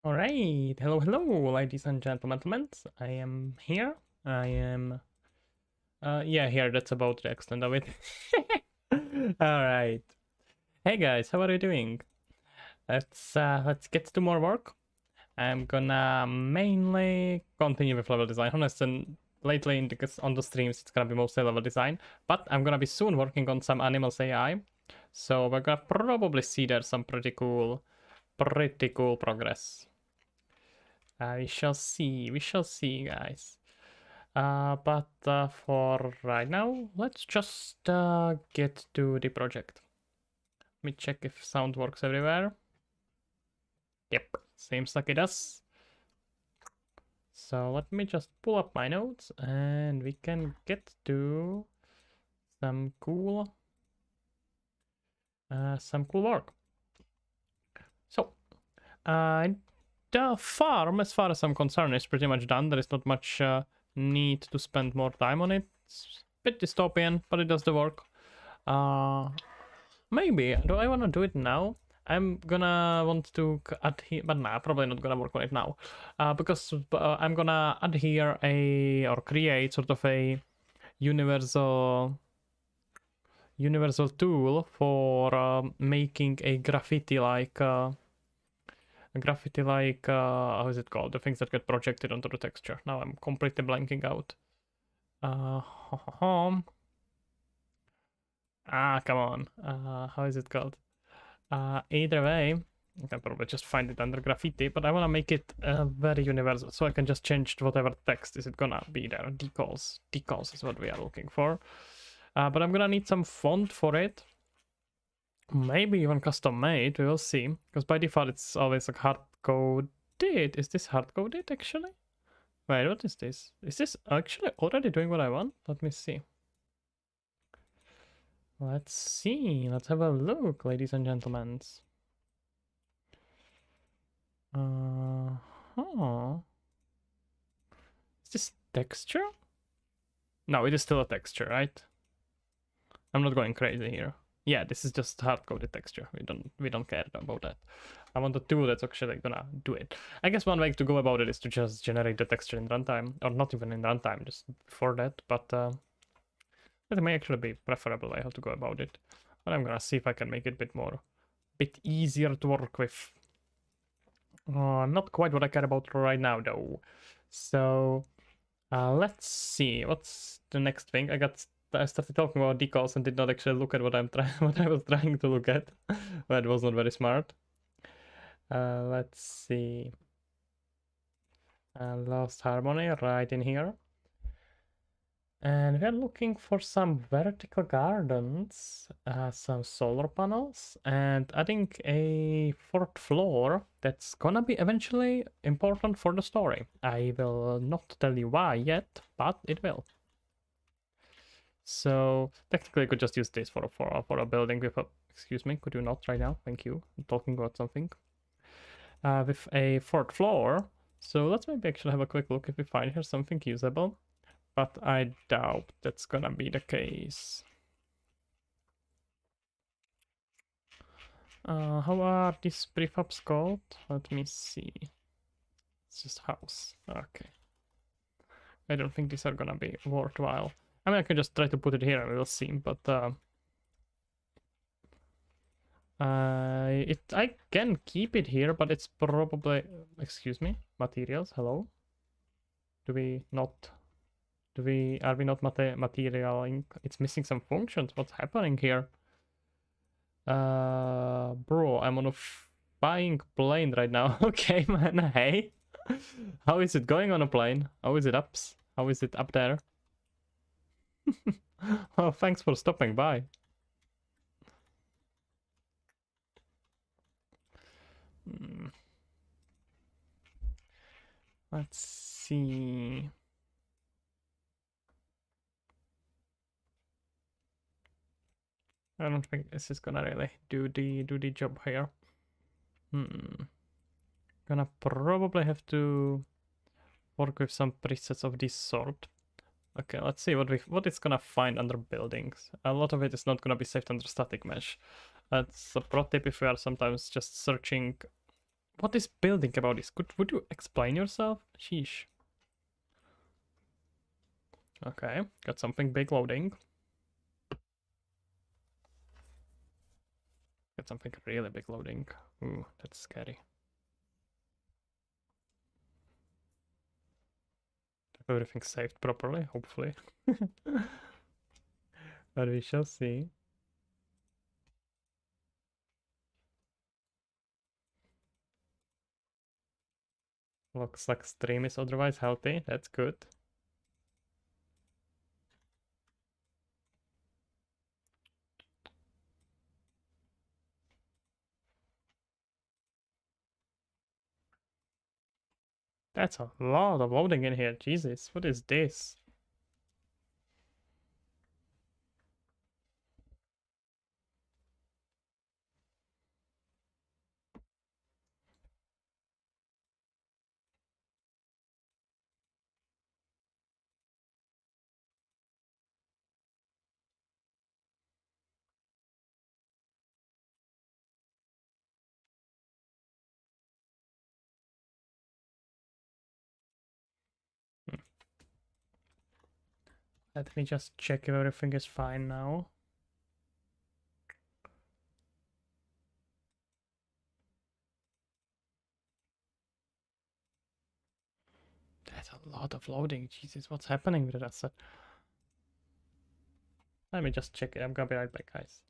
Alright, hello, ladies and gentlemen. I am here. I am, yeah, here. That's about the extent of it. Alright. Hey guys, how are you doing? Let's get to more work. I'm gonna mainly continue with level design. Honestly, lately on the streams, it's gonna be mostly level design, but I'm gonna be soon working on some animals AI. So we're gonna probably see there some pretty cool progress. We shall see, guys. But for right now, let's just get to the project. Let me check if sound works everywhere. Yep, seems like it does. So let me just pull up my notes and we can get to some cool work. So, the farm, as far as I'm concerned, is pretty much done. There is not much need to spend more time on it. It's a bit dystopian, but it does the work. Maybe. Do I want to do it now? I'm gonna want to adhere, but nah, probably not gonna work on it now. Because I'm gonna adhere or create sort of a universal tool for making a graffiti like how is it called, the things that get projected onto the texture. Now I'm completely blanking out. Come on, how is it called? Either way, I can probably just find it under graffiti, but I want to make it very universal, so I can just change whatever text is it gonna be there. Decals is what we are looking for. But I'm gonna need some font for it. Maybe even custom made, we will see. Because by default it's always like hard coded. Is this hard coded actually? Wait, what is this? Is this actually already doing what I want? Let me see. Let's see. Let's have a look, ladies and gentlemen. Huh. Is this texture? No, it is still a texture, right? I'm not going crazy here. Yeah, this is just hard-coded texture. We don't care about that. I want a tool that's actually gonna do it. I guess one way to go about it is to just generate the texture in runtime, or not even in runtime, just before that. But that may actually be preferable way how to go about it. But I'm gonna see if I can make it a bit easier to work with. Not quite what I care about right now though. So let's see. What's the next thing? I started talking about decals and did not actually look at what I was trying to look at. That was not very smart. Let's see. Lost harmony right in here. And we're looking for some vertical gardens, some solar panels, and adding a fourth floor that's gonna be eventually important for the story. I will not tell you why yet, but it will. So technically I could just use this for a building with a, excuse me, could you not right now? Thank you. I'm talking about something. With a fourth floor. So let's maybe actually have a quick look if we find here something usable. But I doubt that's gonna be the case. How are these prefabs called? Let me see. It's just house. Okay. I don't think these are gonna be worthwhile. I mean, I can just try to put it here and we'll see, but I can keep it here, but it's probably, excuse me, materials, hello? Are we not materialing? It's missing some functions. What's happening here? Bro, I'm on a flying plane right now. Okay, man, hey. How is it going on a plane? How is it up? How is it up there? Oh, thanks for stopping by. Let's see. I don't think this is gonna really do the job here. Gonna probably have to work with some presets of this sort. Okay, let's see what it's gonna find under buildings. A lot of it is not gonna be saved under static mesh. That's a pro tip if we are sometimes just searching What is building about this? Would you explain yourself? Sheesh. Okay, got something big loading. Got something really big loading. Ooh, that's scary. Everything's saved properly, hopefully. But we shall see. Looks like stream is otherwise healthy. That's good. That's a lot of loading in here. Jesus, what is this? Let me just check if everything is fine now. That's a lot of loading. Jesus, what's happening with that asset? Let me just check it. I'm gonna be right back, guys.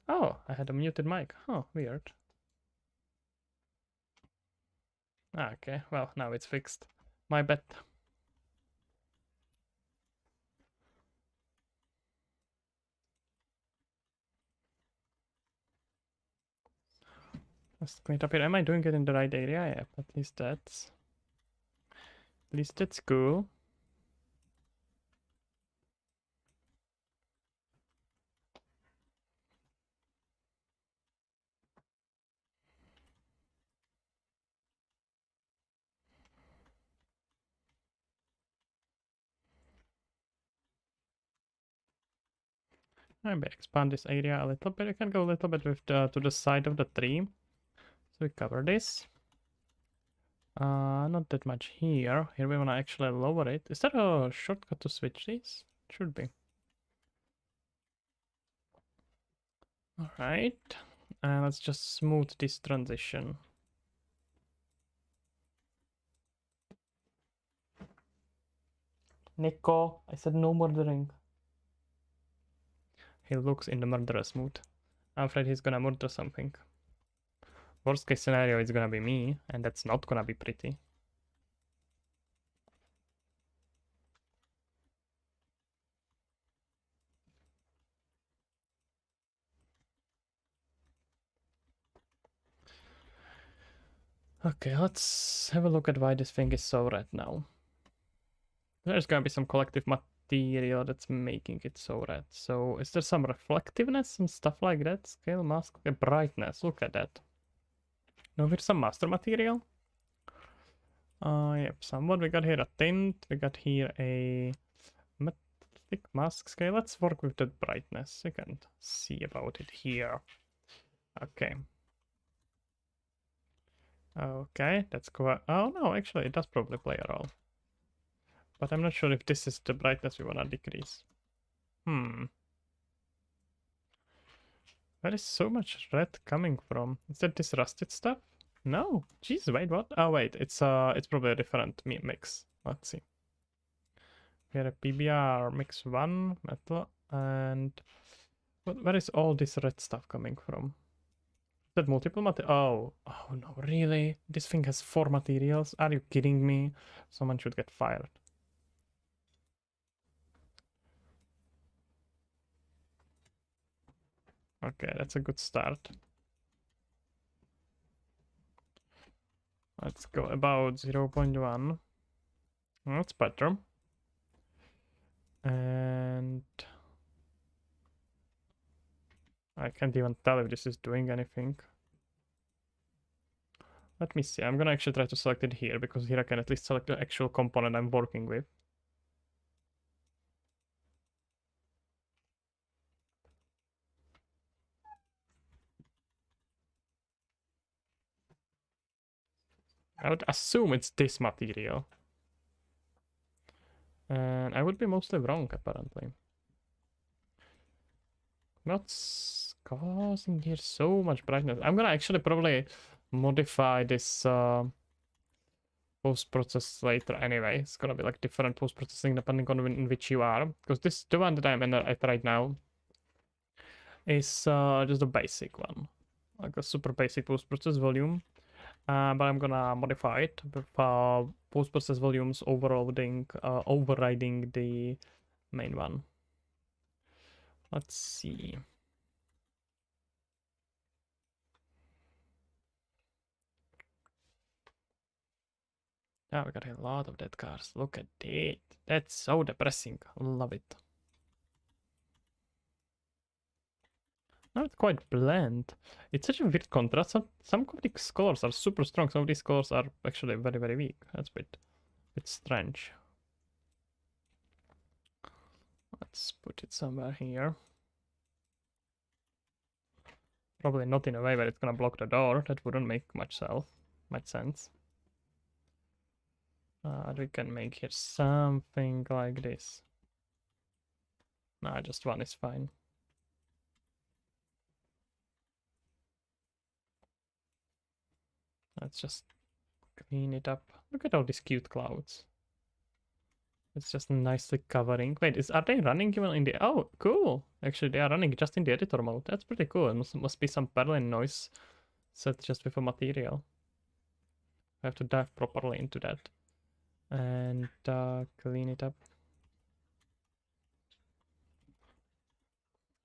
Oh, I had a muted mic. Oh, weird. Okay, well, now it's fixed. My bad. Let's clean it up here. Am I doing it in the right area? Yeah, at least that's cool. Maybe expand this area a little bit. I can go a little bit with to the side of the tree. So we cover this. Not that much here. Here we wanna actually lower it. Is there a shortcut to switch these? Should be. Alright. And let's just smooth this transition. Nico, I said no murdering. He looks in the murderous mood. I'm afraid he's gonna murder something. Worst case scenario is gonna be me, and that's not gonna be pretty. Okay, let's have a look at why this thing is so red now. There's gonna be some collective material that's making it so red. So is there some reflectiveness and stuff like that? Scale, mask, okay, brightness, look at that. No, here's some master material. Yep, somewhat. We got here a tint, we got here a metallic mask scale. Let's work with that brightness. You can see about it here. Okay. Okay, that's quite... Oh no, actually it does probably play a role. But I'm not sure if this is the brightness we wanna decrease. There is so much red coming from. Is that this rusted stuff? No. Jeez, wait, what? Oh wait, it's probably a different mix. Let's see. We have a PBR mix 1 metal and where is all this red stuff coming from? Is that multiple material? Oh no, really? This thing has 4 materials? Are you kidding me? Someone should get fired. Okay, that's a good start. Let's go about 0.1. That's better. And I can't even tell if this is doing anything. Let me see. I'm gonna actually try to select it here because here I can at least select the actual component I'm working with. I would assume it's this material. And I would be mostly wrong, apparently. What's causing here so much brightness? I'm gonna actually probably modify this post-process later anyway. It's gonna be like different post-processing depending on in which you are. Because this, the one that I'm in at right now, is just a basic one. Like a super basic post-process volume. But I'm gonna modify it with post-process volumes overriding the main one. Let's see. Yeah, we got a lot of dead cars. Look at it. That's so depressing. Love it. Not quite bland. It's such a weird contrast. Some of these colors are super strong. Some of these colors are actually very, very weak. That's a bit strange. Let's put it somewhere here. Probably not in a way where it's gonna block the door. That wouldn't make much sense. We can make here something like this. No, just one is fine. Let's just clean it up. Look at all these cute clouds. It's just nicely covering. Wait, are they running even in the... Oh, cool. Actually, they are running just in the editor mode. That's pretty cool. It must be some Berlin noise set just with a material. I have to dive properly into that. And clean it up.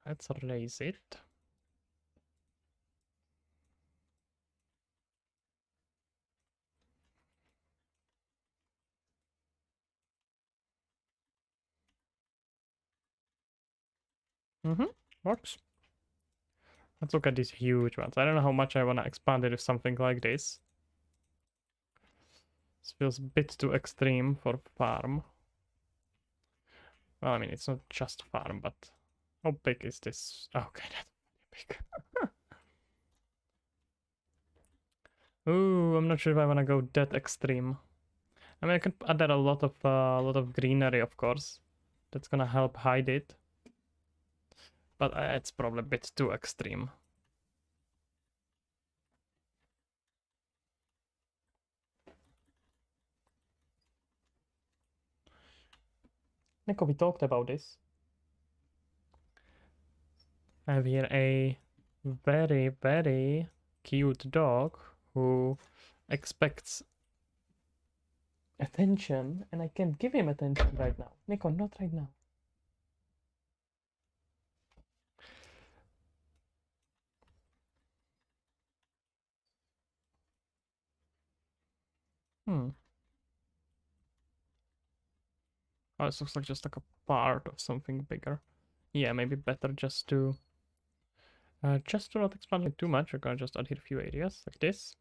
Let's raise it. Works. Let's look at these huge ones. I don't know how much I want to expand it with something like this. This feels a bit too extreme for farm. Well, I mean, it's not just farm, but how big is this? Okay, that's big. Ooh, I'm not sure if I want to go that extreme. I mean, I can add a lot of greenery, of course. That's gonna help hide it. But it's probably a bit too extreme. Nico, we talked about this. I have here a very, very cute dog who expects attention, and I can't give him attention right now. Nico, not right now. Hmm. Oh, this looks like just like a part of something bigger. Yeah, maybe better just to not expand it too much. We're gonna just add here a few areas like this.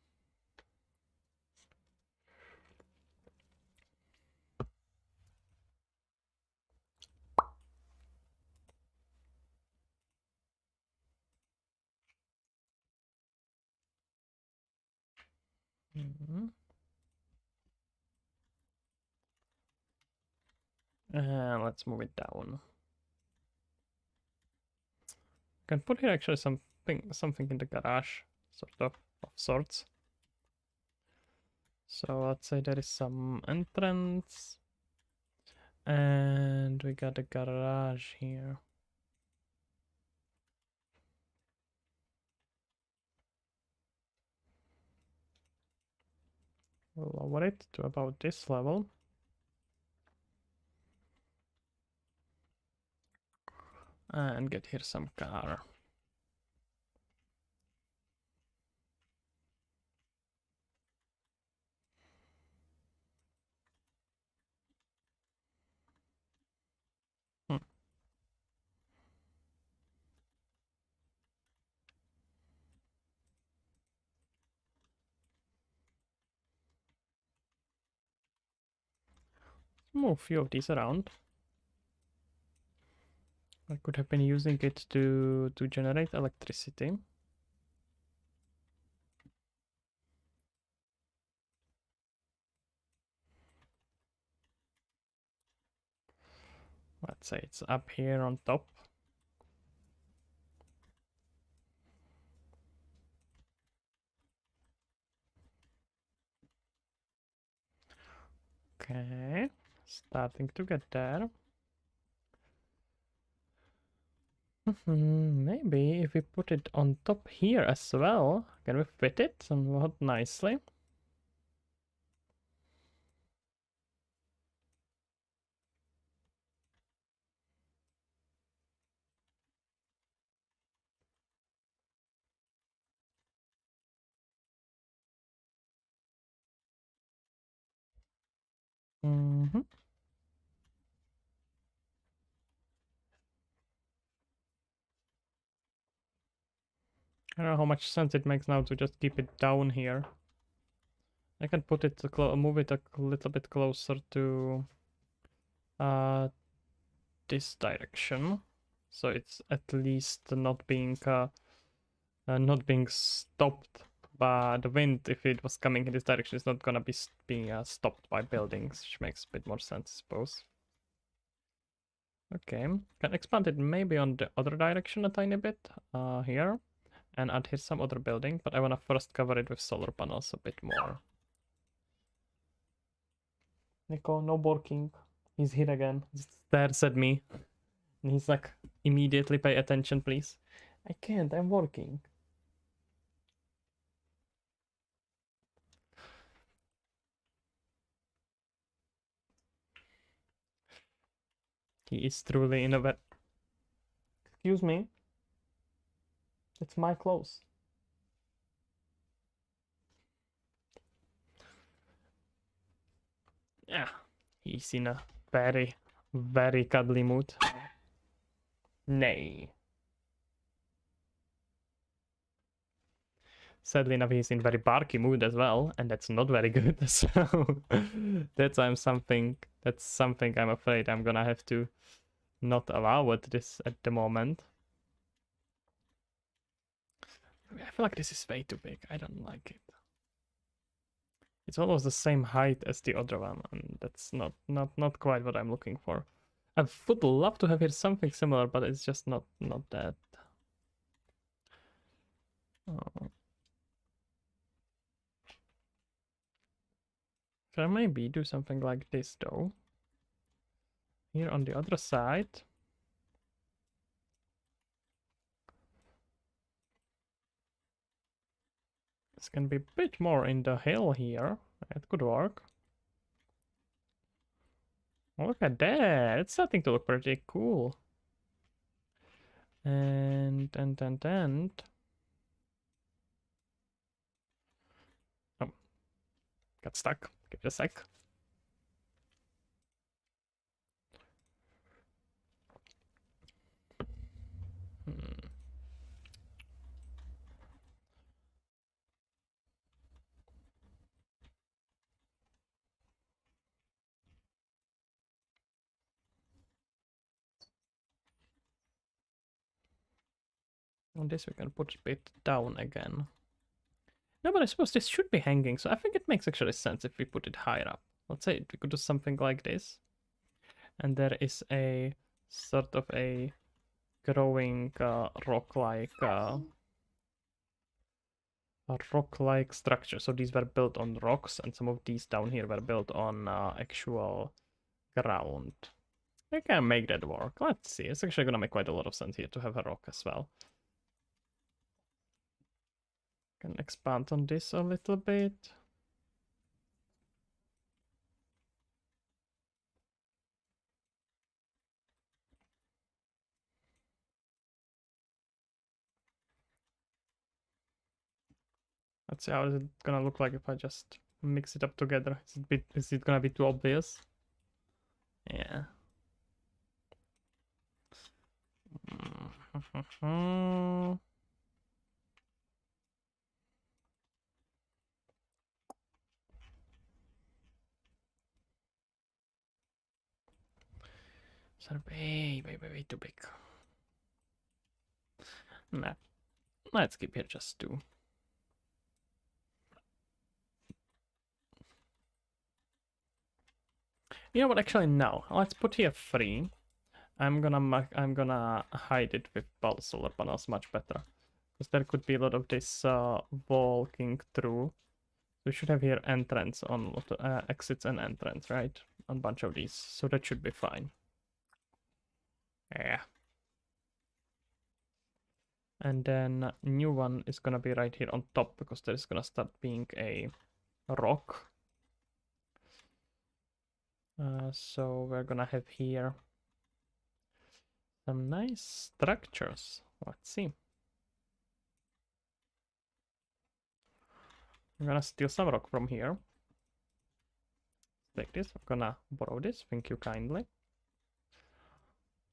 Let's move it down. Can put here actually something in the garage, of sorts. So let's say there is some entrance, and we got a garage here. We'll lower it to about this level. And get here some car. Move a few of these around. I could have been using it to generate electricity. Let's say it's up here on top. Okay, starting to get there. Maybe if we put it on top here as well, can we fit it somewhat nicely? I don't know how much sense it makes now to just keep it down here. I can put it move it a little bit closer to this direction, so it's at least not being stopped by the wind. If it was coming in this direction, it's not gonna be being stopped by buildings, which makes a bit more sense, I suppose. Okay, can expand it maybe on the other direction a tiny bit, here, and add here some other building, but I wanna first cover it with solar panels a bit more. Nico, no barking. He's here again. Just stares at me. And he's like, immediately pay attention, please. I can't, I'm working. He is truly in a bed. Excuse me. It's my clothes. Yeah. He's in a very, very cuddly mood. Nay. Sadly enough, he's in very barky mood as well, and that's not very good. So that's something I'm afraid I'm gonna have to not allow at the moment. I feel like this is way too big. I don't like it. It's almost the same height as the other one, and that's not quite what I'm looking for. I would love to have here something similar, but it's just not that. Oh. Can I maybe do something like this though? Here on the other side. This can be a bit more in the hill here. It could work. Look at that. It's starting to look pretty cool. And. Oh, got stuck. Give it a sec. Hmm. On this we can put it down again. No, but I suppose this should be hanging, so I think it makes actually sense if we put it higher up. Let's say we could do something like this. And there is a sort of a growing rock-like structure. So these were built on rocks, and some of these down here were built on actual ground. I can make that work. Let's see. It's actually gonna make quite a lot of sense here to have a rock as well. Can expand on this a little bit. Let's see how is it gonna look like if I just mix it up together. Is it gonna be too obvious? Yeah. Sort of way too big. Nah. Let's keep here just two. You know what? Actually, no. Let's put here three. I'm gonna hide it with solar panels much better, because there could be a lot of this walking through. We should have here entrance on exits and entrance, right? On a bunch of these, so that should be fine. Yeah. And then new one is gonna be right here on top, because there is gonna start being a rock. So we're gonna have here some nice structures. Let's see. I'm gonna steal some rock from here. Take this. I'm gonna borrow this. Thank you kindly.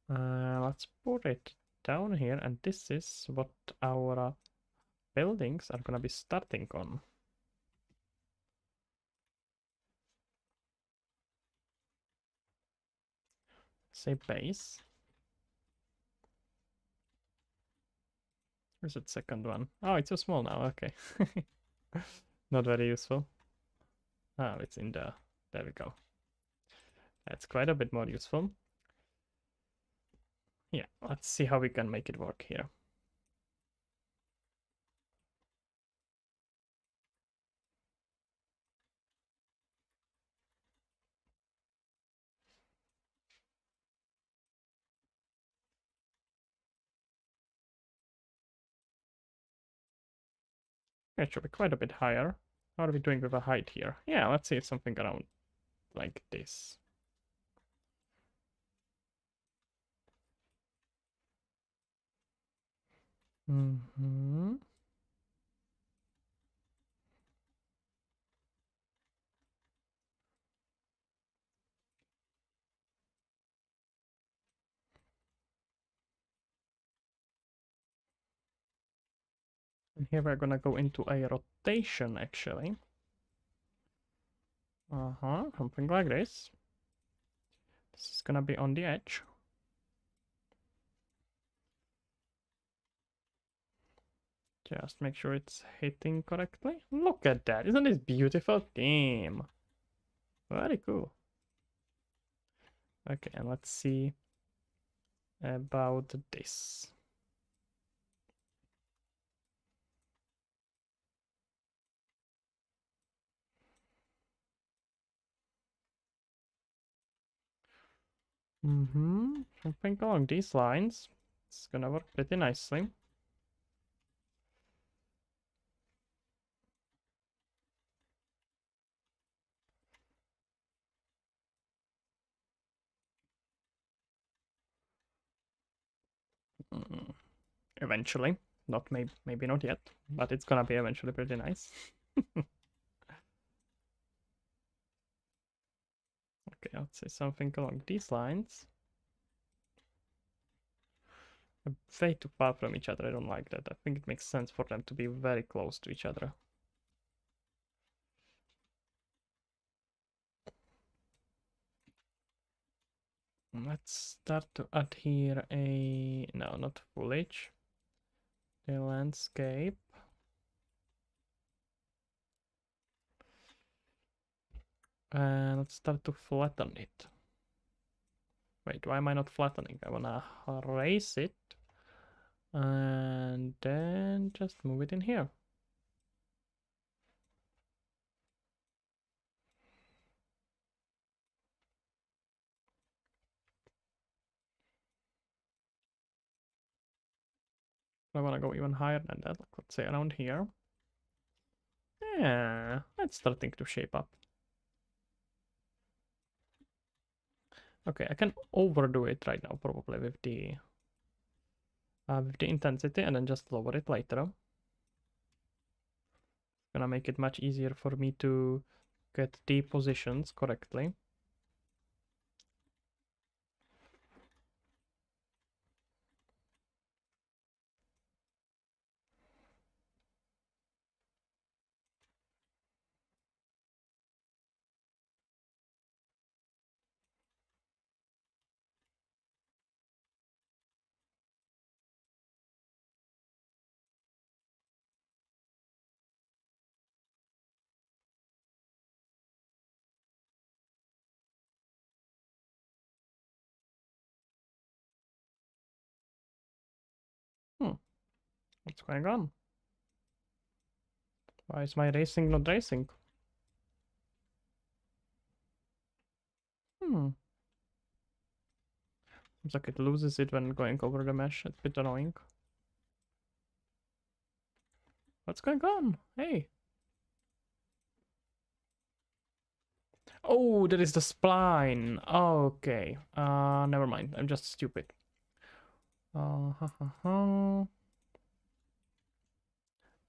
Let's put it down here, and this is what our buildings are gonna be starting on. Say base. Where's that second one? Oh, it's so small now. Okay. Not very useful. Oh, it's in the... There we go. That's quite a bit more useful. Yeah, let's see how we can make it work here. It should be quite a bit higher. How are we doing with the height here? Yeah, let's see something around like this. Mm-hmm. And here we're gonna go into a rotation actually. Something like this. This is gonna be on the edge. Just make sure it's hitting correctly. Look at that. Isn't this beautiful? Damn. Very cool. Okay, and let's see about this. Something along these lines. It's gonna work pretty nicely. Mm, Eventually. Not maybe not yet, but it's gonna be eventually pretty nice. Okay, let's say something along these lines. Way too far from each other, I don't like that. I think it makes sense for them to be very close to each other. Let's start to add here a... no, not foliage. The landscape. And let's start to flatten it. Wait, why am I not flattening? I wanna raise it. And then just move it in here. I wanna go even higher than that, like let's say around here. Yeah, it's starting to shape up. Okay, I can overdo it right now, probably with the intensity, and then just lower it later. Gonna make it much easier for me to get the positions correctly. What's going on? Why is my racing not racing? Seems like it loses it when going over the mesh. It's a bit annoying. What's going on? Hey. Oh, that is the spline. Okay. Never mind. I'm just stupid.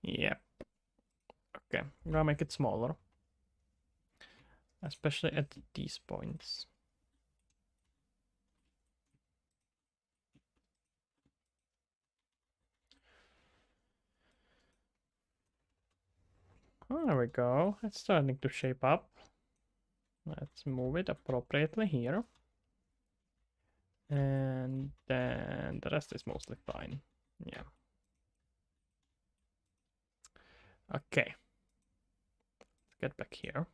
Yeah. Okay. I'm gonna make it smaller. Especially at these points. Oh, there we go. It's starting to shape up. Let's move it appropriately here. And then the rest is mostly fine. Yeah. Okay. Let's get back here.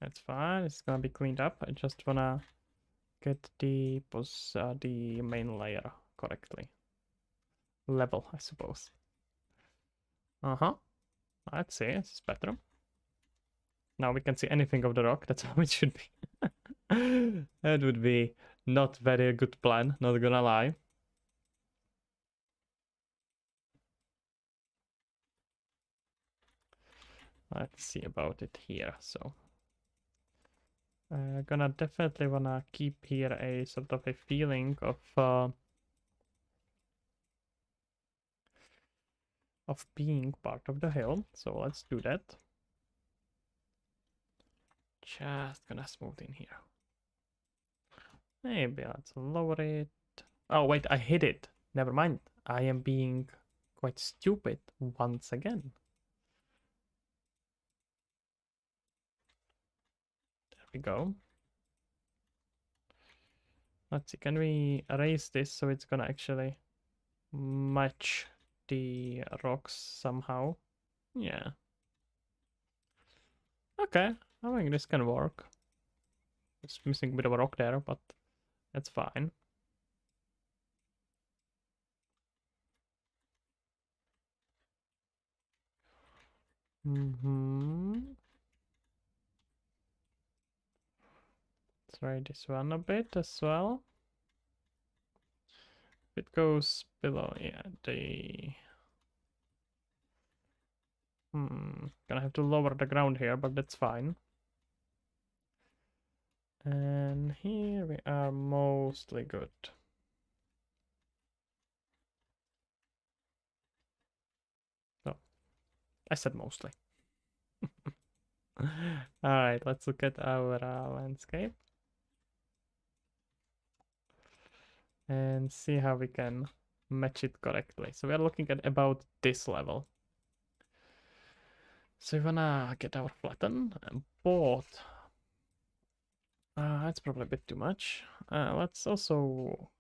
That's fine. It's gonna be cleaned up. I just wanna get the main layer correctly. Level, I suppose. Let's see. This is better. Now we can see anything of the rock. That's how it should be. That would be not very good plan, not gonna lie. Let's see about it here. So gonna definitely wanna keep here a sort of a feeling of being part of the hill. So let's do that. Just gonna smooth in here. Maybe let's lower it. Oh wait, I hit it. Never mind. I am being quite stupid once again. There we go. Let's see, can we erase this so it's gonna actually match the rocks somehow? Yeah. Okay, I think this can work. It's missing a bit of a rock there, but that's fine. Let's try this one a bit as well. If it goes below, yeah, gonna have to lower the ground here, but that's fine. And here we are mostly good. Oh, I said mostly. Alright, let's look at our landscape. And see how we can match it correctly. So we are looking at about this level. So we wanna get our flatten, but that's probably a bit too much. Let's also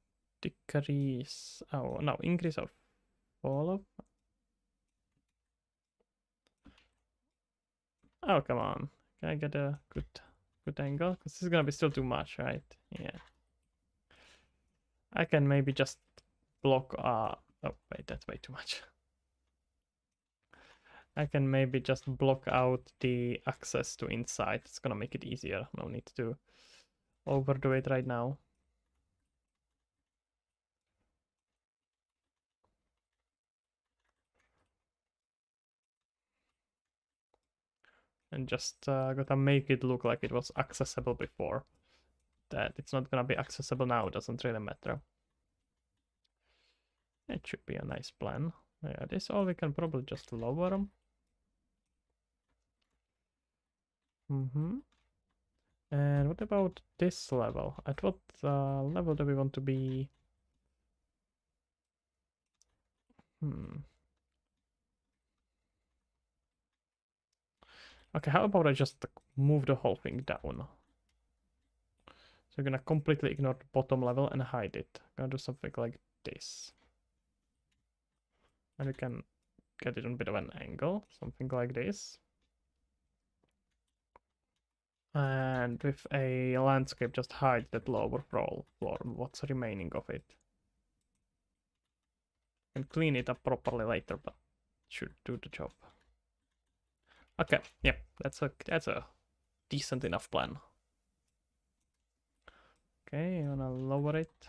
decrease, oh no, increase our fall of. Oh, come on. Can I get a good angle? Because this is gonna be still too much, right? Yeah. I can maybe just block, oh wait, that's way too much. I can maybe just block out the access to inside. It's gonna make it easier. No need to overdo it right now. And just gotta make it look like it was accessible before. That it's not gonna be accessible now doesn't really matter. It should be a nice plan. Yeah, this all we can probably just lower them. And what about this level? At what level do we want to be? Okay, how about I just move the whole thing down? So we're gonna completely ignore the bottom level and hide it. Gonna do something like this. And we can get it on a bit of an angle, something like this. And with a landscape, just hide that lower floor, what's remaining of it. And clean it up properly later, but should do the job. Okay, yeah, that's a decent enough plan. Okay, I'm gonna lower it.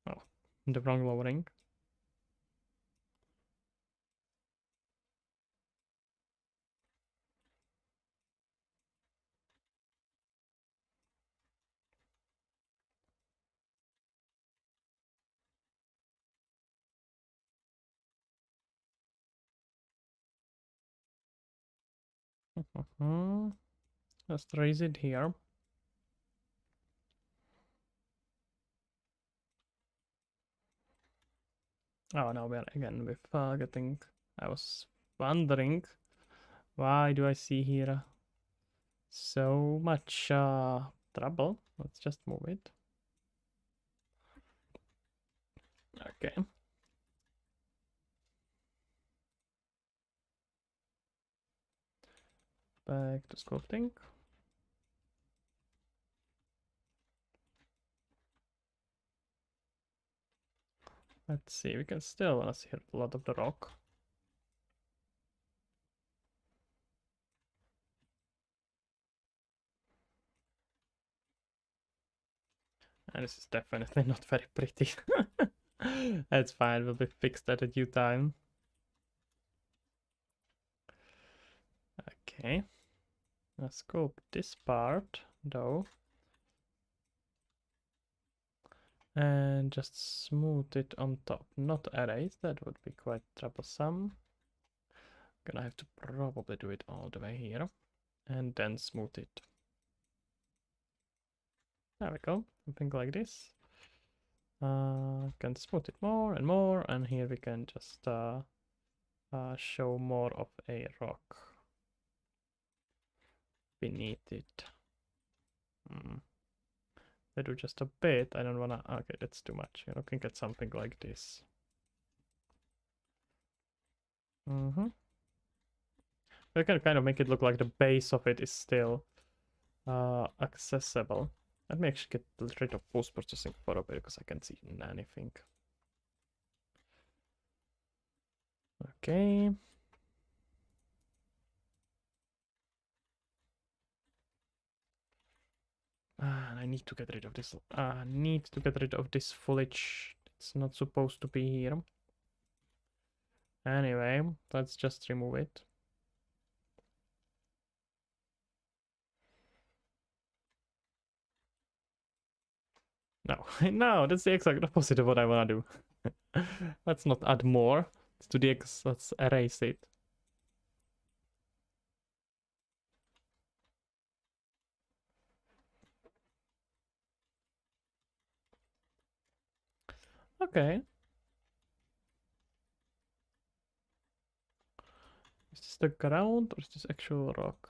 Oh, the wrong lowering. Just raise it here. Oh, now we're again with getting. I was wondering why do I see here so much trouble. Let's just move it. Okay. Back to sculpting. Let's see, we can still see a lot of the rock. And this is definitely not very pretty. That's fine, will be fixed at a due time. Okay. Let's scope this part though. And just smooth it on top. Not erase, that would be quite troublesome. Gonna have to probably do it all the way here. And then smooth it. There we go. Something like this. Can smooth it more and more, and here we can just show more of a rock beneath it. I do just a bit. I don't wanna. Okay, that's too much. You're looking at something like this. We can kind of make it look like the base of it is still accessible. Let me actually get rid of post-processing for a bit because I can't see anything. Okay. And I need to get rid of this. Need to get rid of this foliage. It's not supposed to be here. Anyway, let's just remove it. No, no, that's the exact opposite of what I want to do. Let's not add more to the X. Let's erase it. Okay. Is this the ground or is this actual rock?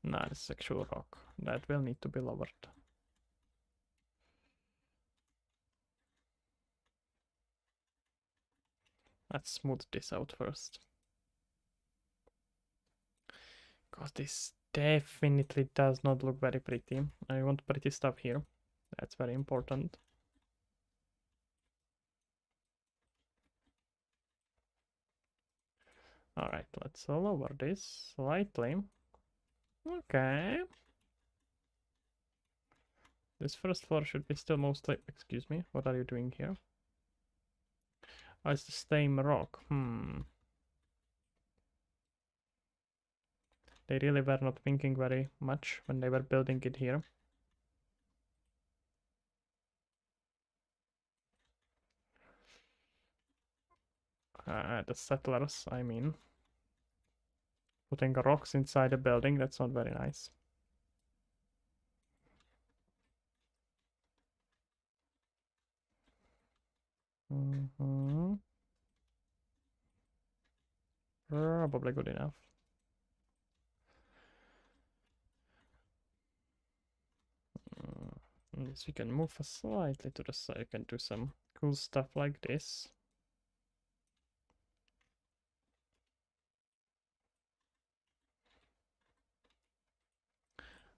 Nah, this is actual rock. That will need to be lowered. Let's smooth this out first. Because this definitely does not look very pretty. I want pretty stuff here. That's very important. Alright, let's lower this slightly. Okay. This first floor should be still mostly... Excuse me, what are you doing here? Oh, it's the same rock. They really were not thinking very much when they were building it here. The settlers, I mean. Putting rocks inside a building, that's not very nice. Probably good enough. Yes, we can move slightly to the side. We can do some cool stuff like this.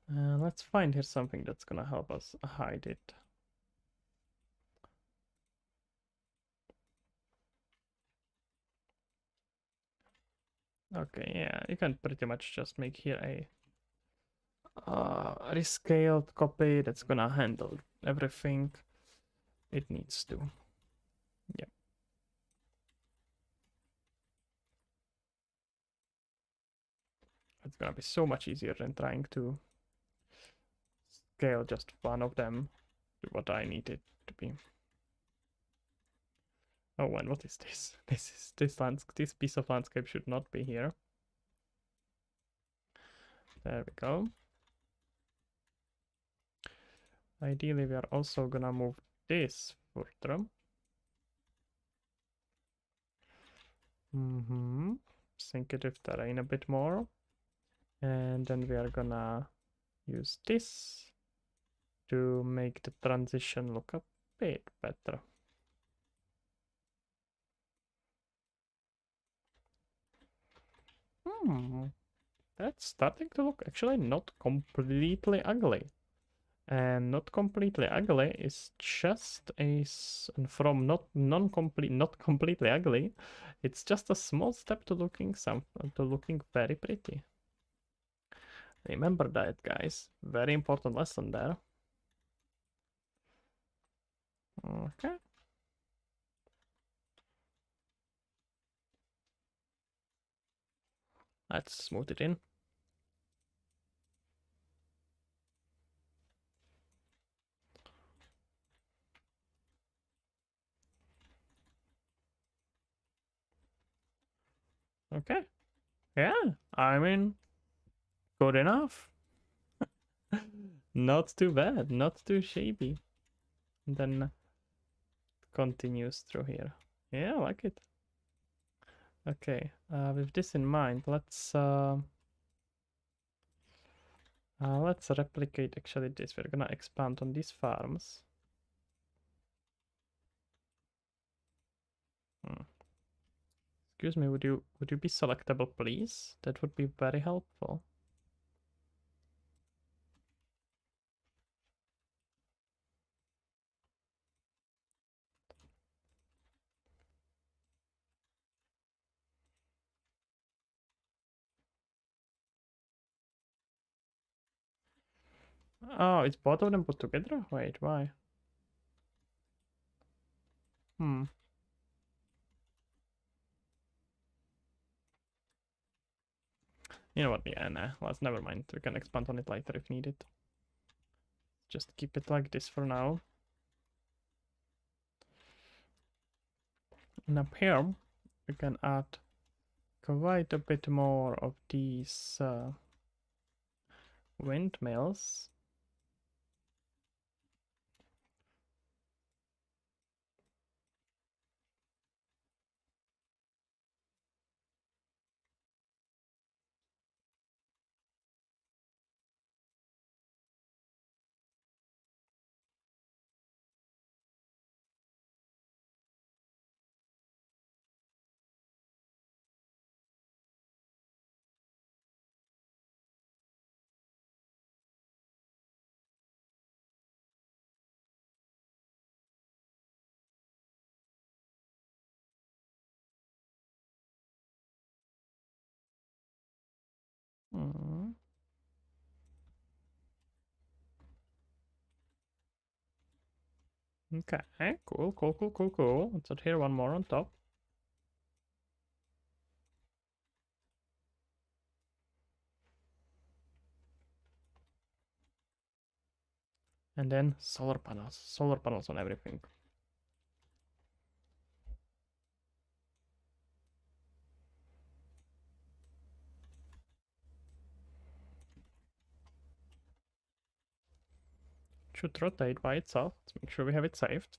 Let's find here something that's gonna help us hide it. Okay, yeah, you can pretty much just make here a rescaled copy that's gonna handle everything it needs to. Yeah. It's gonna be so much easier than trying to scale just one of them to what I need it to be. Oh, and what is this? This piece of landscape should not be here. There we go. Ideally, we are also gonna move this further. Sink it with terrain a bit more. And then we are gonna use this to make the transition look a bit better. That's starting to look actually not completely ugly. And not completely ugly is just from not completely ugly. It's just a small step to looking very pretty. Remember that, guys. Very important lesson there. Okay. Let's smooth it in. Okay. Yeah, I mean, good enough. Not too bad, not too shabby. And then continues through here. Yeah, I like it. Okay, with this in mind, let's replicate actually this. We're gonna expand on these farms. Excuse me, would you be selectable, please? That would be very helpful. Oh, it's both of them put together? Wait, why? Hmm. You know what? Yeah, nah. Let's never mind. We can expand on it later if needed. Just keep it like this for now. And up here, we can add quite a bit more of these windmills. Hmm. Okay, cool, cool, cool, cool, cool. Let's add here one more on top. And then solar panels on everything. Should rotate by itself. Let's make sure we have it saved.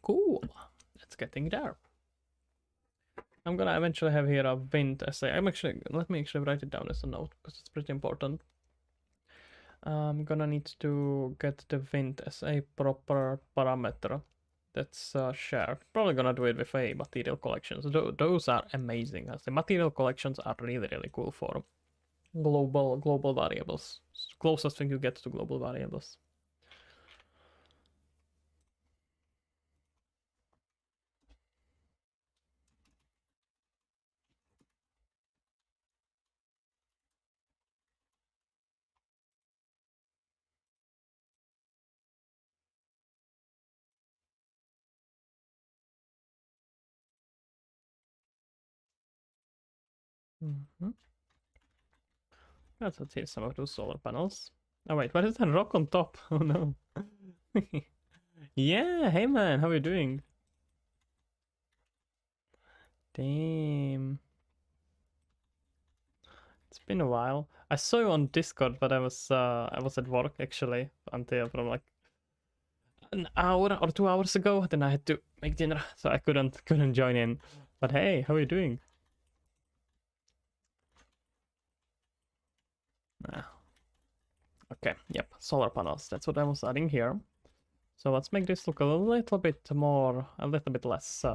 Cool. It's getting there. I'm gonna eventually have here a wind essay. Let me actually write it down as a note because it's pretty important. I'm gonna need to get the wind as a proper parameter that's shared. Probably gonna do it with a material collections. Those are amazing. As the material collections are really cool for global variables. It's the closest thing you get to global variables. Mm-hmm. Let's see some of those solar panels. Oh wait, what is that rock on top? Oh no. Yeah, hey man, how are you doing? Damn. It's been a while. I saw you on Discord, but I was at work actually until from like an hour or 2 hours ago. Then I had to make dinner, so I couldn't join in. But hey, how are you doing? Ah, okay, yep, solar panels. That's what I was adding here. So let's make this look a little bit less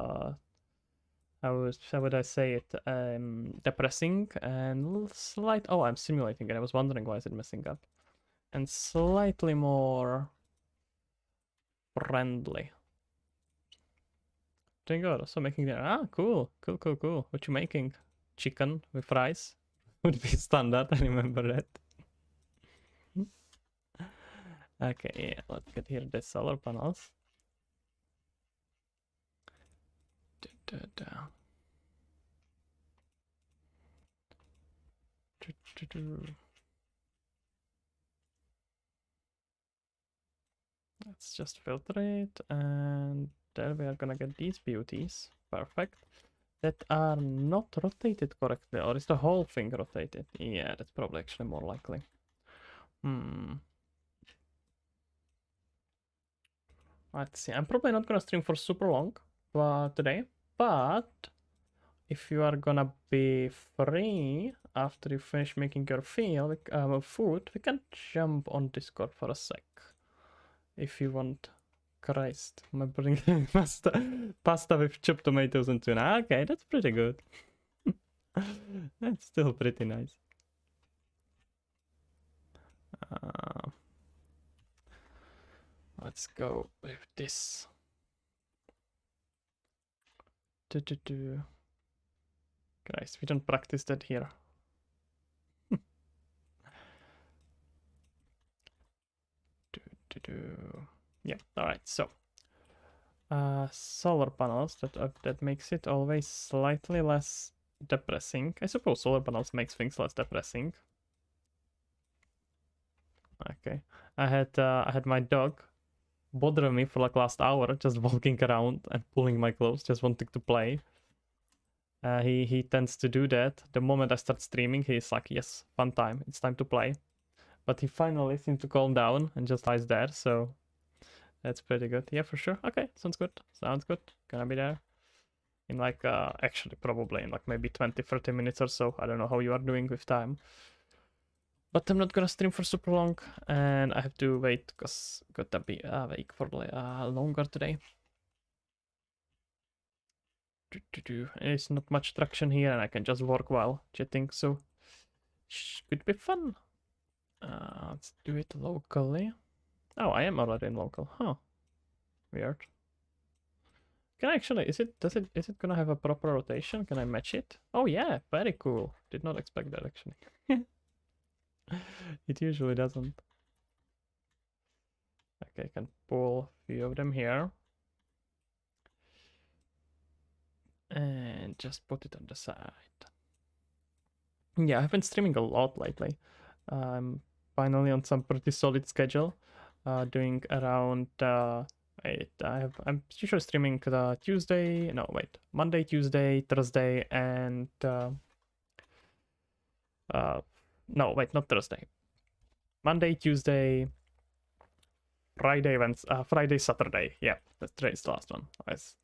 how would I say it? Depressing and slight. Oh, I'm simulating it. I was wondering why is it messing up. And slightly more friendly. Doing good. Also making dinner. Ah, cool, cool, cool, cool. What you making? Chicken with rice would be standard. I remember that. Okay, yeah, let's get here the solar panels. Da, da, da. Do, do, do. Let's just filter it, and there we are gonna get these beauties. Perfect. That are not rotated correctly, or is the whole thing rotated? Yeah, that's probably actually more likely. Hmm. Let's see. I'm probably not gonna stream for super long today, but if you are gonna be free after you finish making your food, we can jump on Discord for a sec if you want. Christ, my brain pasta with chopped tomatoes and tuna. Okay, that's pretty good. That's still pretty nice. Uh, let's go with this. Christ, we don't practice that here. Yeah, alright, so solar panels, that makes it always slightly less depressing. I suppose solar panels makes things less depressing. Okay. I had my dog bother me for like last hour, just walking around and pulling my clothes, just wanting to play. He tends to do that. The moment I start streaming, he's like, yes, fun time, it's time to play. But he finally seemed to calm down and just lies there, so that's pretty good. Yeah, for sure. Okay, sounds good. Sounds good. Gonna be there in like, actually, probably in like maybe 20-30 minutes or so. I don't know how you are doing with time. But I'm not gonna stream for super long, and I have to wait because gotta be awake for longer today. There's not much traction here, and I can just work while chatting, so could be fun. Let's do it locally. Oh, I am already in local. Huh. Weird. Can I actually, is it gonna have a proper rotation? Can I match it? Oh yeah, very cool. Did not expect that actually. It usually doesn't. Okay, I can pull a few of them here. And just put it on the side. Yeah, I've been streaming a lot lately. Finally on some pretty solid schedule. Doing around I'm usually streaming Monday, Tuesday, Thursday, and no, wait, not Thursday. Monday, Tuesday, Friday, Friday, Saturday. Yeah, that's today's the last one. It's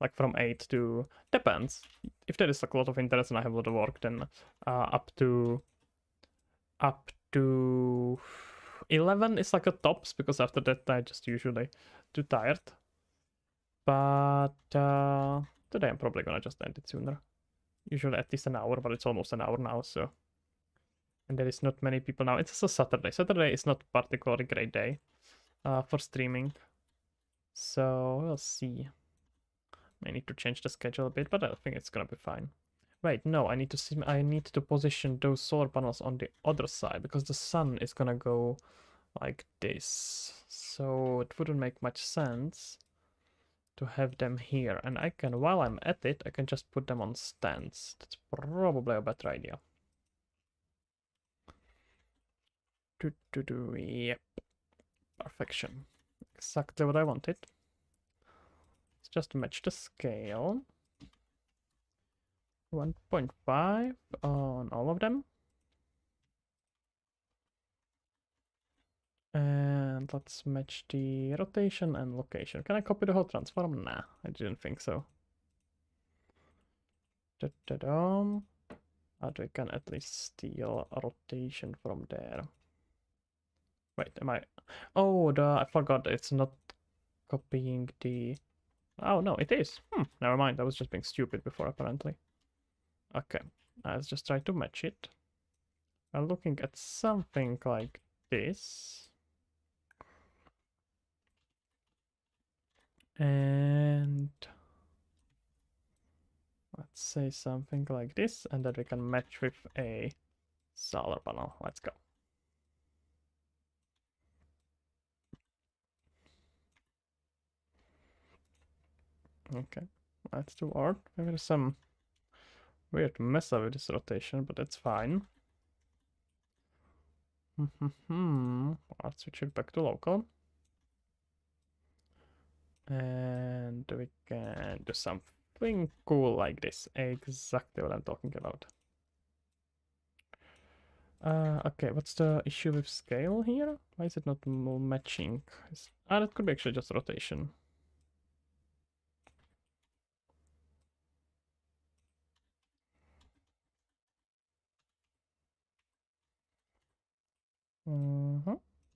like from 8 to, depends. If there is like a lot of interest and I have a lot of work, then up to 11 is like a tops, because after that I just usually too tired. But today I'm probably gonna just end it sooner. Usually at least an hour, but it's almost an hour now, so. And there is not many people now. It's just a Saturday. Saturday is not particularly great day for streaming. So we'll see. I need to change the schedule a bit, but I think it's gonna be fine. Wait, no, I need to position those solar panels on the other side, because the sun is gonna go like this. So it wouldn't make much sense to have them here. And I can, while I'm at it, I can just put them on stands. That's probably a better idea. Yep. Perfection. Exactly what I wanted. Let's just match the scale. 1.5 on all of them. And let's match the rotation and location. Can I copy the whole transform? Nah, I didn't think so. But we can at least steal a rotation from there. Wait, am I? Oh, I forgot. It's not copying the. Oh no, it is. Never mind. I was just being stupid before, apparently. Okay, let's just try to match it. I'm looking at something like this. And let's say something like this, and that we can match with a solar panel. Let's go. Okay, that's too hard. Maybe there's some weird mess up with this rotation, but that's fine. Let's switch it back to local. And we can do something cool like this. Exactly what I'm talking about. Okay, what's the issue with scale here? Why is it not matching? That could be actually just rotation.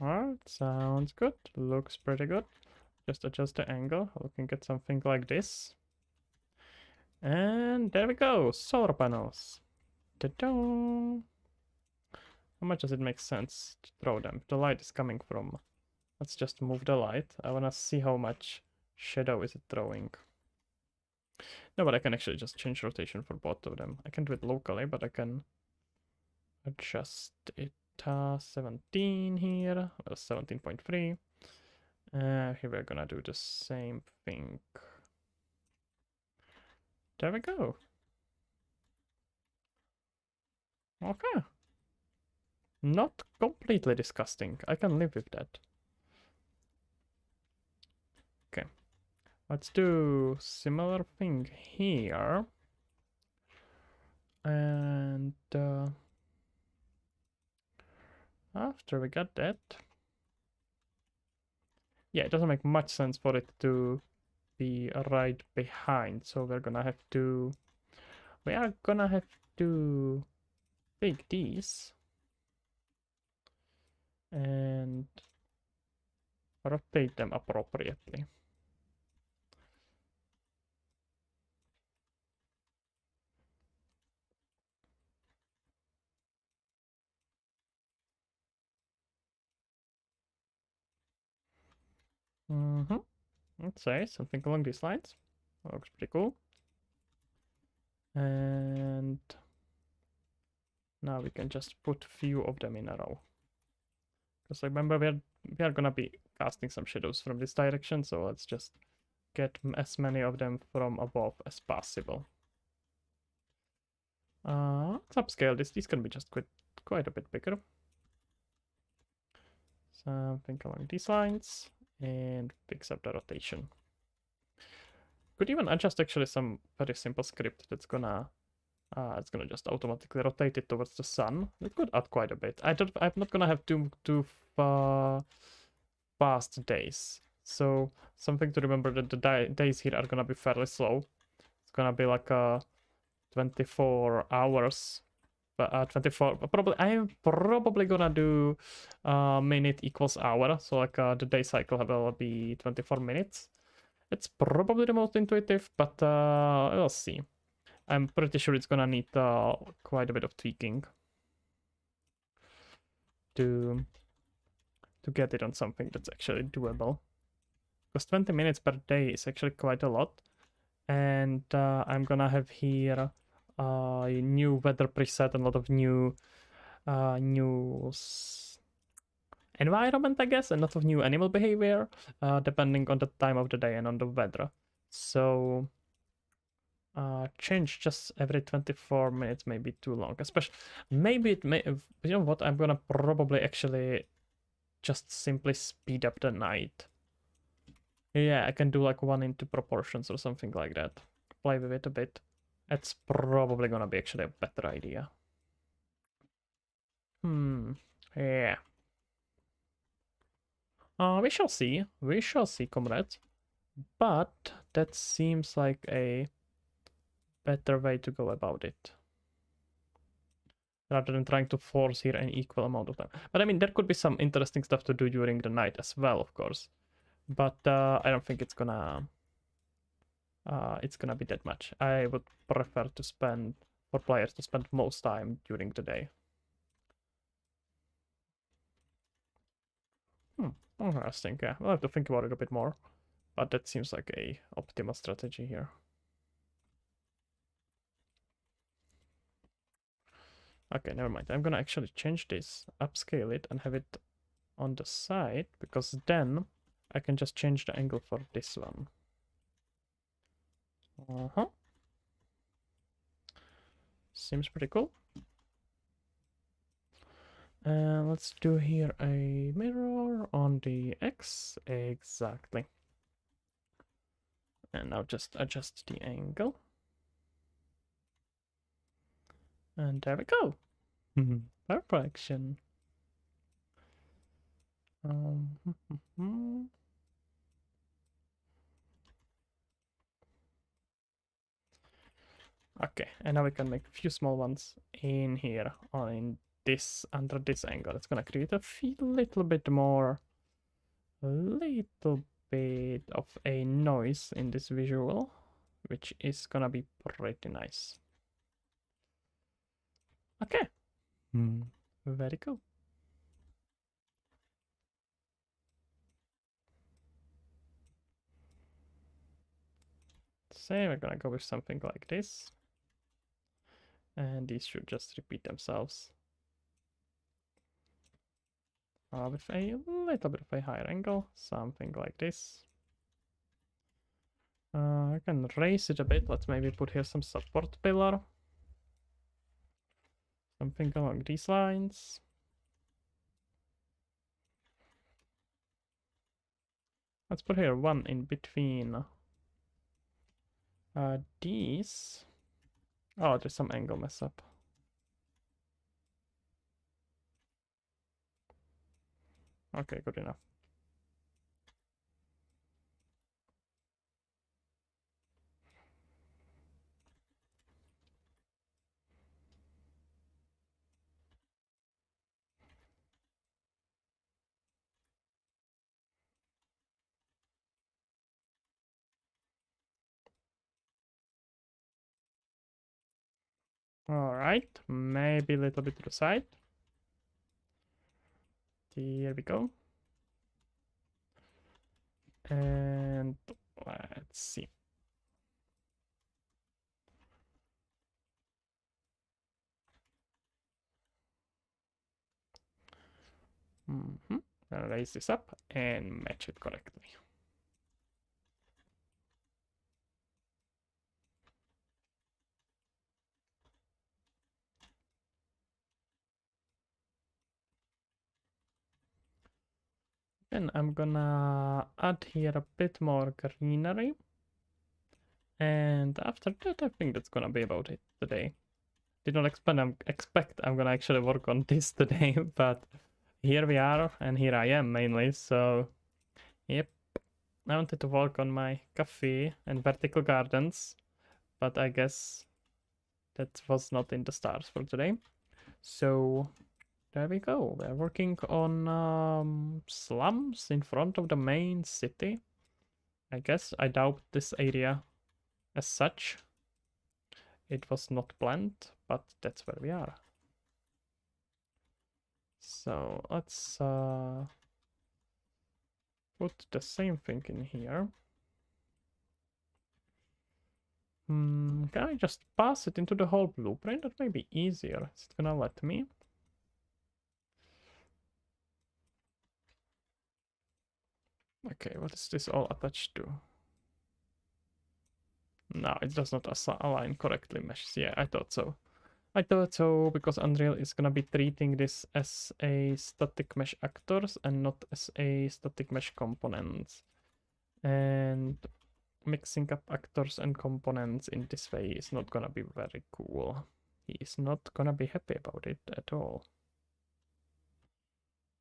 Alright, sounds good. Looks pretty good. Just adjust the angle. Looking at something like this. And there we go. Solar panels. Ta-da! How much does it make sense to throw them? The light is coming from. Let's just move the light. I wanna see how much shadow is it throwing. No, but I can actually just change rotation for both of them. I can do it locally, but I can adjust it. 17 here, 17.3. Here we're gonna do the same thing. There we go. Okay. Not completely disgusting. I can live with that. Okay. Let's do similar thing here. And after we got that, yeah, it doesn't make much sense for it to be right behind. So we are gonna have to take these and rotate them appropriately. Let's say something along these lines. Looks pretty cool. And now we can just put few of them in a row. Because remember, we are gonna be casting some shadows from this direction, so let's just get as many of them from above as possible. Let's upscale this. These can be just quite a bit bigger. Something along these lines, and fix up the rotation. Could even adjust actually some very simple script that's gonna it's gonna just automatically rotate it towards the sun. It could add quite a bit. I'm not gonna have too fast days. So something to remember that the days here are gonna be fairly slow. It's gonna be like 24 hours. But 24 probably I'm probably gonna do minute equals hour. So like the day cycle will be 24 minutes. It's probably the most intuitive, but we'll see. I'm pretty sure it's gonna need quite a bit of tweaking to get it on something that's actually doable. Because 20 minutes per day is actually quite a lot. And I'm gonna have here a new weather preset and a lot of new environment, I guess, and a lot of new animal behavior, depending on the time of the day and on the weather. So change just every 24 minutes may be too long, especially maybe it may, you know what, I'm gonna probably actually just simply speed up the night. Yeah, I can do like 1 into proportions or something like that. Play with it a bit. It's probably gonna be actually a better idea. Yeah. We shall see. We shall see, comrades. But that seems like a better way to go about it. Rather than trying to force here an equal amount of time. But I mean, there could be some interesting stuff to do during the night as well, of course. But I don't think it's gonna be that much. I would prefer to spend for players to spend most time during the day. Interesting. Yeah, we'll have to think about it a bit more. But that seems like a optimal strategy here. Okay, never mind. I'm gonna actually change this, upscale it, and have it on the side, because then I can just change the angle for this one. Uh-huh. Seems pretty cool. And let's do here a mirror on the X. Exactly. And now just adjust the angle. And there we go. Perfection. Okay, and now we can make a few small ones in here on this under this angle. It's gonna create a little bit more, a little bit of a noise in this visual, which is gonna be pretty nice. Okay, very cool. So we're gonna go with something like this, and these should just repeat themselves with a little bit of a higher angle, something like this. I can raise it a bit. Let's maybe put here some support pillar. Something along these lines. Let's put here one in between these. Oh, there's some angle mess up. Okay, good enough. All right, maybe a little bit to the side. Here we go. And let's see. I'll raise this up and match it correctly. Then I'm gonna add here a bit more greenery. And after that, I think that's gonna be about it today. Did not expect I'm gonna actually work on this today, but here we are, and here I am mainly. So, yep, I wanted to work on my cafe and vertical gardens, but I guess that was not in the stars for today. So there we go. We're working on slums in front of the main city. I guess I doubt this area as such. It was not planned, but that's where we are. So let's put the same thing in here. Can I just pass it into the whole blueprint? That may be easier. Is it gonna let me? Okay, what is this all attached to? No, it does not align correctly meshes. Yeah, I thought so. I thought so because Unreal is gonna be treating this as a static mesh actors and not as a static mesh components. And mixing up actors and components in this way is not gonna be very cool. He is not gonna be happy about it at all.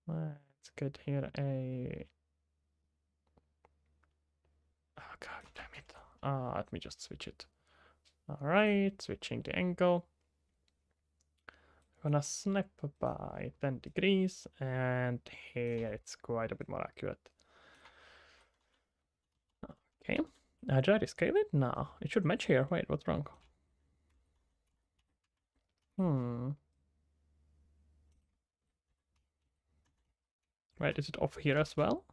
Let's get here a... Oh god damn it. Let me just switch it. Alright, switching the angle. I'm gonna snap by 10 degrees, and here it's quite a bit more accurate. Okay, did I rescale it? No, it should match here. Wait, what's wrong? Wait, is it off here as well?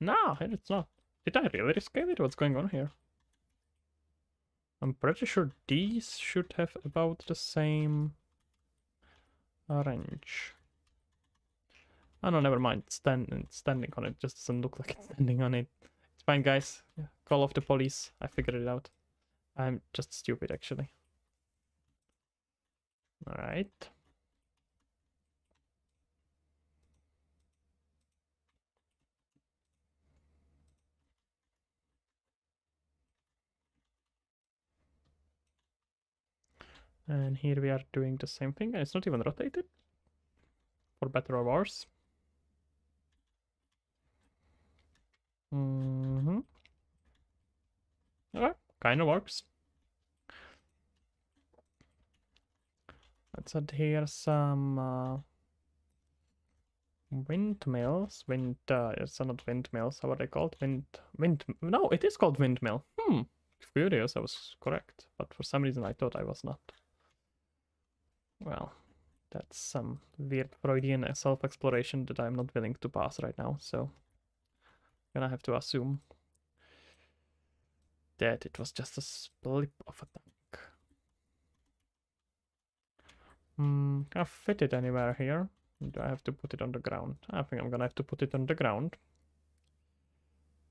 No, it's not. Did I really rescale it? What's going on here? I'm pretty sure these should have about the same range. Oh no, never mind. Standing on it just doesn't look like it's standing on it. It's fine, guys. Yeah. Call off the police. I figured it out. I'm just stupid, actually. All right. And here we are doing the same thing, and it's not even rotated, for better or worse. Mm-hmm. Okay, kind of works. Let's add here some windmills. It's not windmills. How are they called? No, it is called windmill. Furious, I was correct, but for some reason I thought I was not. Well, that's some weird Freudian self-exploration that I'm not willing to pass right now, so I'm gonna have to assume that it was just a slip of a tank. Can I fit it anywhere here? Do I have to put it on the ground? I think I'm gonna have to put it on the ground.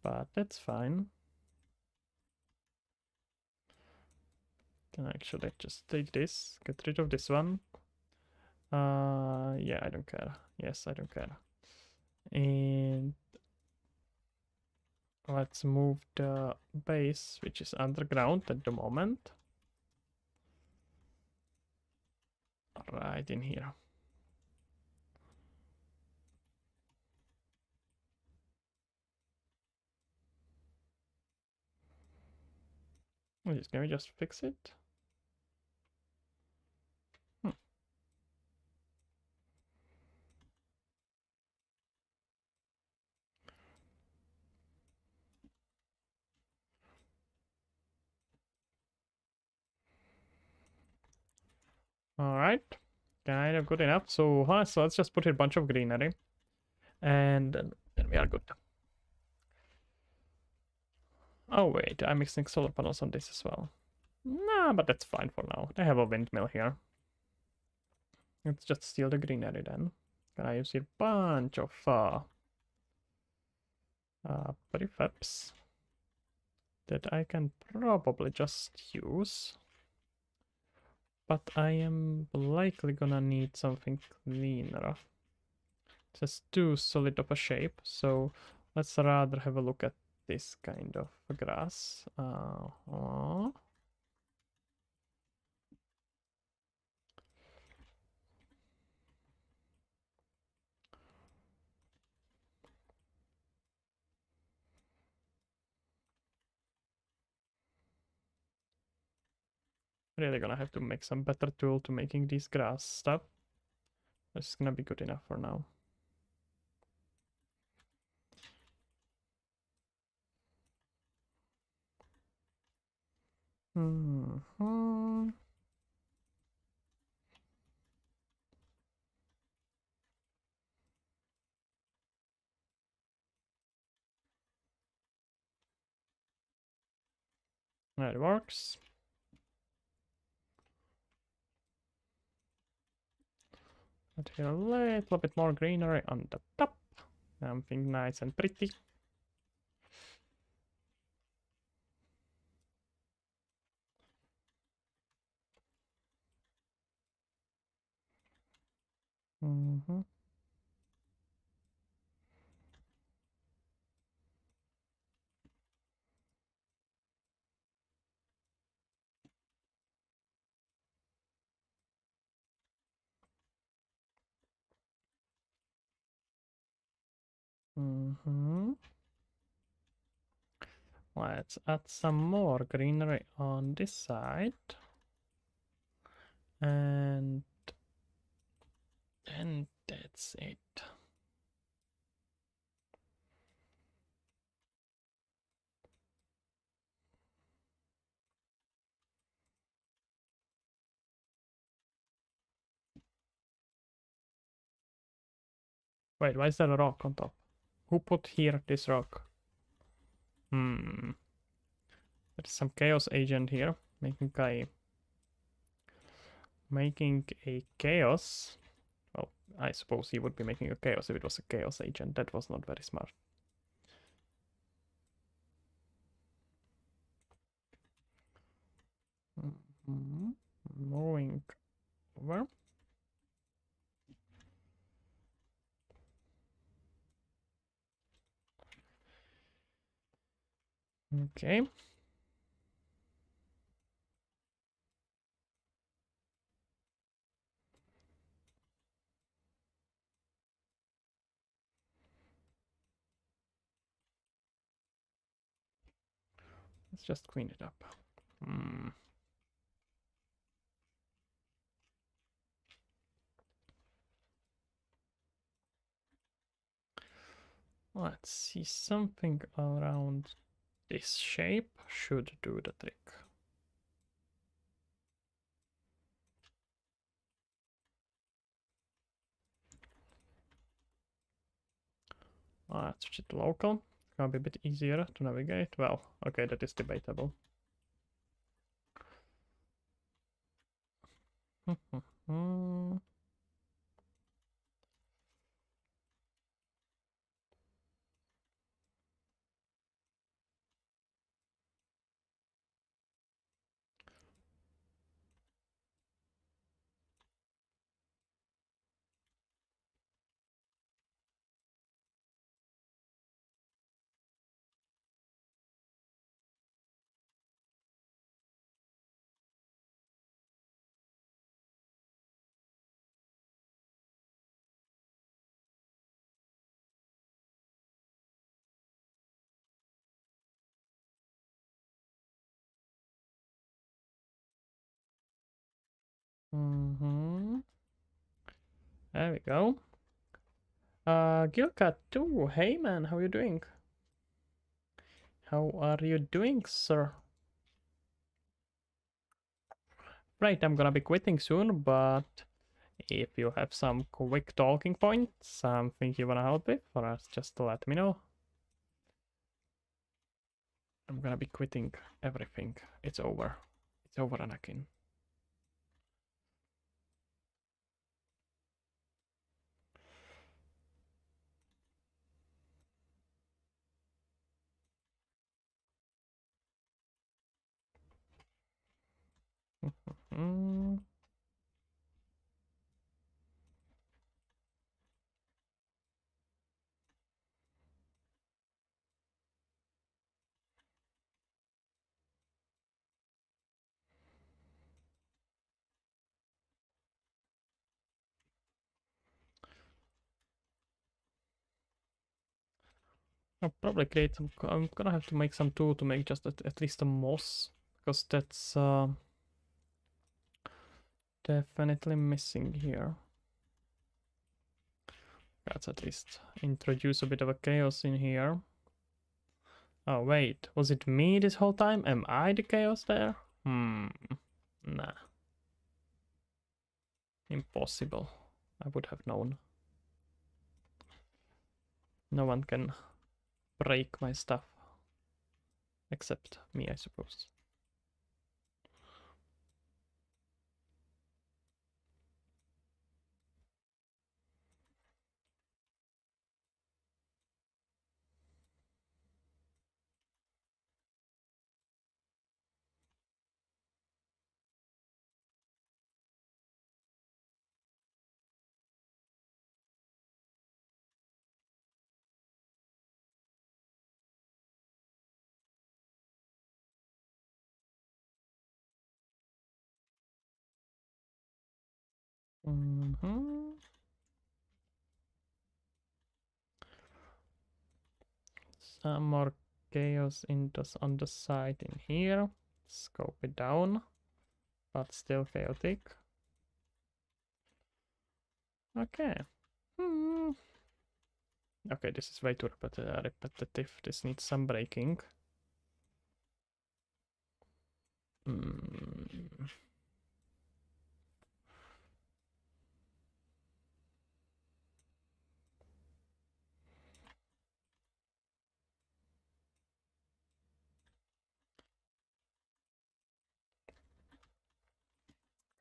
But that's fine. Can I actually just take this, get rid of this one? Yeah, I don't care. Yes, I don't care. And let's move the base, which is underground at the moment, right in here. Can we just fix it? All right, kind of good enough. So, so let's just put a bunch of greenery, and then we are good. Oh wait, I'm mixing solar panels on this as well. Nah, but that's fine for now. I have a windmill here. Let's just steal the greenery then. Can I use a bunch of prefabs that I can probably just use, but I am likely gonna need something cleaner. Just too solid of a shape, so let's rather have a look at this kind of grass. Really gonna have to make some better tool to making these grass stuff. It's gonna be good enough for now. Hmm. That works. Add here a little bit more greenery on the top. Something nice and pretty. Mm-hmm. Mm-hmm. Let's add some more greenery on this side. And that's it. Wait, why is there a rock on top? Who put here this rock? There's some chaos agent here making a chaos. Well, I suppose he would be making a chaos if it was a chaos agent. That was not very smart. Moving over. Okay. Let's just clean it up. Let's see, something around this shape should do the trick. Let's switch it to local. It's gonna be a bit easier to navigate. Well, okay, that is debatable. There we go. Gilka 2, hey man, how are you doing? How are you doing, sir? Right, I'm gonna be quitting soon, but if you have some quick talking points, something you wanna help with for us, just let me know. I'm gonna be quitting everything. It's over. It's over, Anakin. I'll probably create some. I'm gonna have to make some tool to make just at least a moss, because that's definitely missing here. Let's at least introduce a bit of a chaos in here. Oh wait, was it me this whole time? Am I the chaos there? Nah. Impossible. I would have known. No one can break my stuff. Except me, I suppose. Some more chaos on the side in here. Scope it down, but still chaotic. Okay. Okay, this is way too repetitive. This needs some breaking.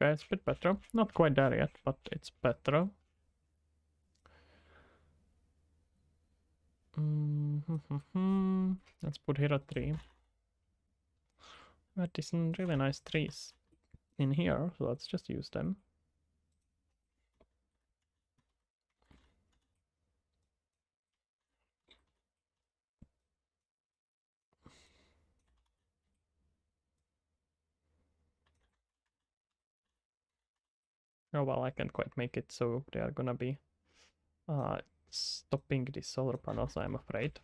Okay, it's a bit better. Not quite there yet, but it's better. Let's put here a tree. That is really nice trees. in here, so let's just use them. Oh well, I can't quite make it, so they are gonna be stopping the solar panels, I'm afraid.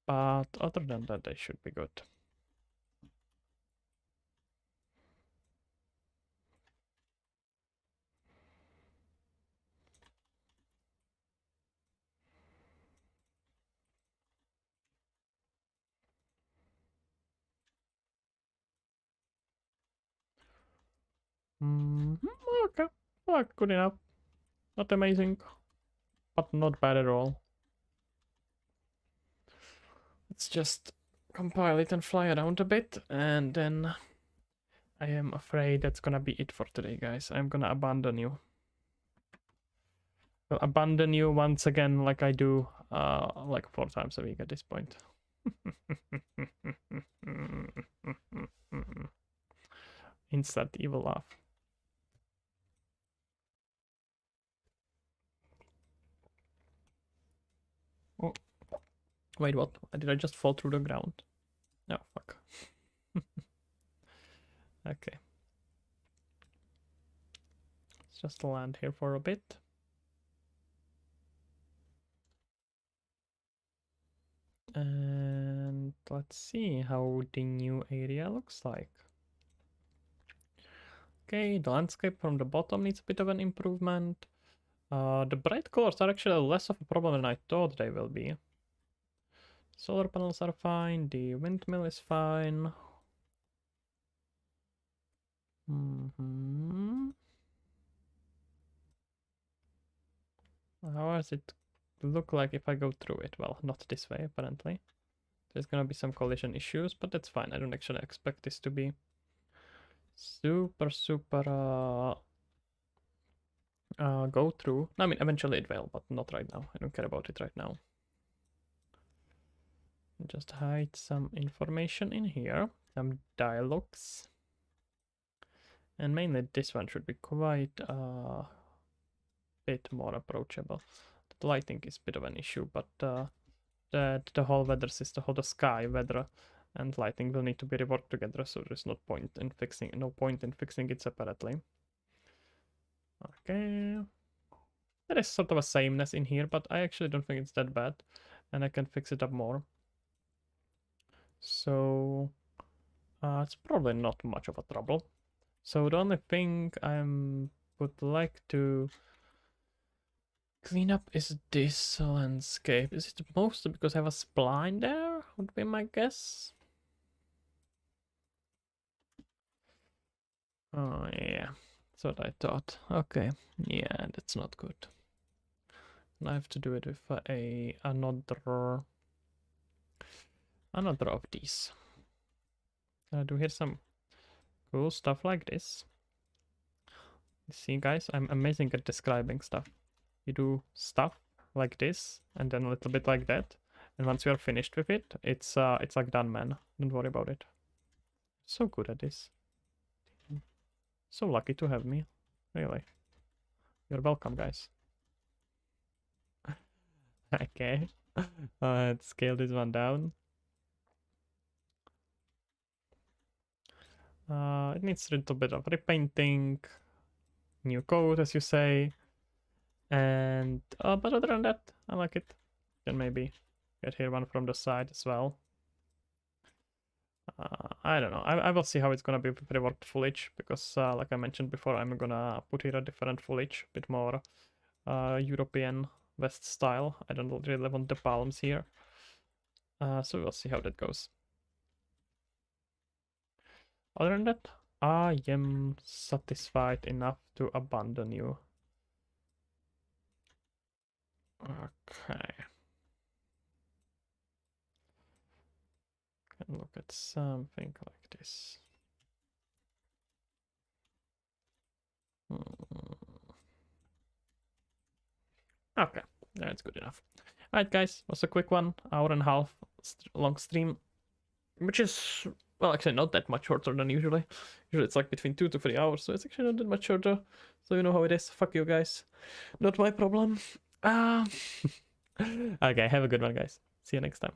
But other than that, they should be good. Okay, well, good enough. Not amazing, but not bad at all. Let's just compile it and fly around a bit, and then I am afraid that's gonna be it for today, guys. I'm gonna abandon you. I'll abandon you once again, like I do, like 4 times a week at this point. Instant evil laugh. Oh. Wait, what? Did I just fall through the ground? No, fuck. Okay. Let's just land here for a bit. And let's see how the new area looks like. Okay, the landscape from the bottom needs a bit of an improvement. The bright colors are actually less of a problem than I thought they will be. Solar panels are fine, the windmill is fine. How does it look like if I go through it? Well, not this way, apparently. There's gonna be some collision issues, but that's fine. I don't actually expect this to be super go through. I mean, eventually it will, but not right now. I don't care about it right now. Just hide some information in here, some dialogues. And mainly this one should be quite a bit more approachable. The lighting is a bit of an issue, but the whole weather system, whole the sky weather and lighting will need to be reworked together, so there's no point in fixing it separately. Okay. There is sort of a sameness in here, but I actually don't think it's that bad, and I can fix it up more. So it's probably not much of a trouble. So the only thing I would like to clean up is this landscape. Is it mostly because I have a spline there? Would be my guess. Oh yeah, that's what I thought. Okay, yeah, that's not good. And I have to do it with another of these. I do here some cool stuff like this. You see, guys, I'm amazing at describing stuff. You do stuff like this, and then a little bit like that, and once you are finished with it, it's like done, man. Don't worry about it. So good at this. So lucky to have me. Really. You're welcome, guys. Okay. Let's scale this one down. It needs a little bit of repainting, new code, as you say, and but other than that, I like it. Can maybe get here one from the side as well. I don't know. I will see how it's gonna be with reworked foliage, because like I mentioned before, I'm gonna put here a different foliage, a bit more European West style. I don't really want the palms here. So we'll see how that goes. Other than that, I am satisfied enough to abandon you. Okay. Can look at something like this. Okay, that's good enough. Alright, guys, was a quick one, hour and a half long stream, which is Well, actually, not that much shorter than usually. Usually it's like between 2 to 3 hours, so it's actually not that much shorter. So you know how it is. Fuck you guys. Not my problem. Okay, have a good one, guys. See you next time.